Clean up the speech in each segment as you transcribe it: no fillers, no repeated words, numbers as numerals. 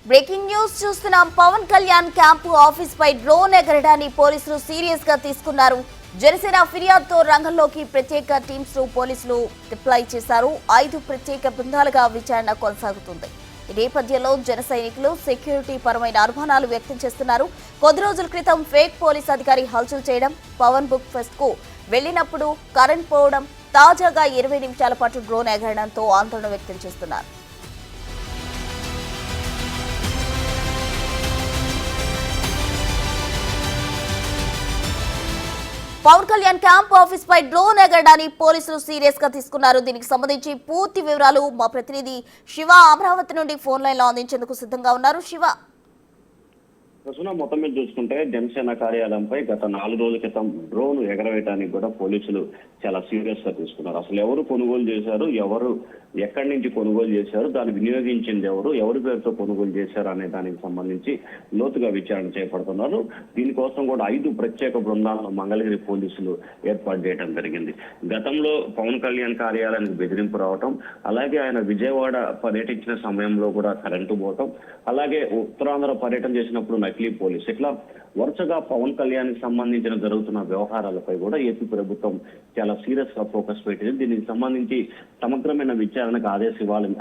Breaking news చూస్తున్నాం. Pawan Kalyan camp office పై drone ఎగరడాన్ని పోలీసులు serious గా తీసుకున్నారు. జనసేన ఫిర్యాదుతో రంగంలోకి ప్రత్యేక టీమ్స్ ను పోలీసులు డిప్లాయ్ చేశారు. 5 ప్రత్యేక బృందాలుగా విచారణ కొనసాగుతుంది. ఈ నేపథ్యంలో జన సైనికులు సెక్యూరిటీ పరమైన అనుమానాలు వ్యక్తం చేస్తున్నారు. కొద్ది రోజుల క్రితం ఫేక్ పోలీస్ అధికారి హల్చల్ చేయడం, పవన్ బుక్ ఫెస్ట్ కు వెళ్లినప్పుడు కరెంట్ పోవడం, తాజాగా 20 నిమిషాల పాటు డ్రోన్ ఎగరడంతో ఆందోళన వ్యక్తం చేస్తున్నారు. పవన్ కళ్యాణ్ క్యాంప్ ఆఫీస్ పై డ్రోన్ ఎగరడాన్ని పోలీసులు సీరియస్ గా తీసుకున్నారు. దీనికి సంబంధించి పూర్తి వివరాలు మా ప్రతినిధి శివ అమరావతి నుండి ఫోన్ లైన్ లో అందించేందుకు సిద్ధంగా ఉన్నారు. శివ, మొత్తం మీద చూసుకుంటే జనసేన కార్యాలయంపై గత 4 రోజుల క్రితం డ్రోన్ ఎగరవేయడానికి కూడా పోలీసులు చాలా సీరియస్ గా తీసుకున్నారు. అసలు ఎవరు కొనుగోలు చేశారు, ఎవరు ఎక్కడి నుంచి కొనుగోలు చేశారు, దాన్ని వినియోగించింది ఎవరు, ఎవరి పేరుతో కొనుగోలు చేశారు అనే దానికి సంబంధించి లోతుగా విచారణ చేపడుతున్నారు. దీనికోసం కూడా 5 ప్రత్యేక బృందాలను మంగళగిరి పోలీసులు ఏర్పాటు చేయడం జరిగింది. గతంలో పవన్ కళ్యాణ్ కార్యాలయానికి బెదిరింపు రావటం, అలాగే ఆయన విజయవాడ పర్యటించిన సమయంలో కూడా కరెంటు పోవటం, అలాగే ఉత్తరాంధ్ర పర్యటన చేసినప్పుడు నకిలీ పోలీస్, ఇట్లా వరుసగా పవన్ కళ్యాణ్ కి సంబంధించిన జరుగుతున్న వ్యవహారాలపై కూడా ఏపీ ప్రభుత్వం చాలా సీరియస్ గా ఫోకస్ పెట్టింది. దీనికి సంబంధించి సమగ్రమైన విచారణకు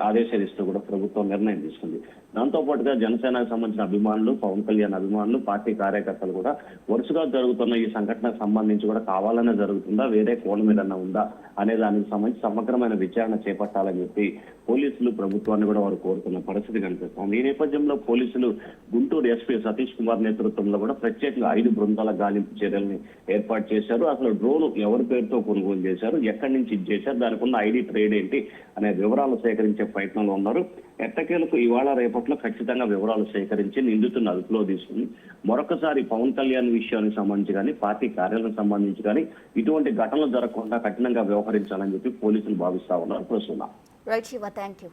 ఆదేశాలిస్తూ కూడా ప్రభుత్వం నిర్ణయం తీసుకుంది. దాంతో పాటుగా జనసేనకు సంబంధించిన అభిమానులు, పవన్ కళ్యాణ్ అభిమానులు, పార్టీ కార్యకర్తలు కూడా వరుసగా జరుగుతున్న ఈ సంఘటనకు సంబంధించి కూడా కావాలనే జరుగుతుందా, వేరే కోణం ఏదన్నా ఉందా అనే దానికి సంబంధించి సమగ్రమైన విచారణ చేపట్టాలని చెప్పి పోలీసులు ప్రభుత్వాన్ని కూడా వారు కోరుతున్న పరిస్థితి కనిపిస్తోంది. ఈ నేపథ్యంలో పోలీసులు గుంటూరు ఎస్పీ సతీష్ కుమార్ నేతృత్వంలో కూడా ప్రత్యేకంగా 5 బృందాల గాలింపు చర్యల్ని ఏర్పాటు చేశారు. అసలు డ్రోన్ ఎవరి పేరుతో కొనుగోలు చేశారు, ఎక్కడి నుంచి చేశారు, దానికి ఉన్న ఐడి ట్రేడ్ ఏంటి అనే వివరాలు సేకరించే ప్రయత్నంలో ఉన్నారు. ఎట్టకేలకు ఇవాళ రేపట్లో ఖచ్చితంగా వివరాలు సేకరించి నిందితులను అదుపులో తీసుకుని మరొకసారి పవన్ కళ్యాణ్ విషయానికి సంబంధించి కానీ, పార్టీ కార్యాలయం సంబంధించి కానీ ఇటువంటి ఘటనలు జరగకుండా కఠినంగా వ్యవహరించాలని చెప్పి పోలీసులు భావిస్తా ఉన్నారు. ప్రస్తుతం రైట్ శివ, థ్యాంక్ యూ.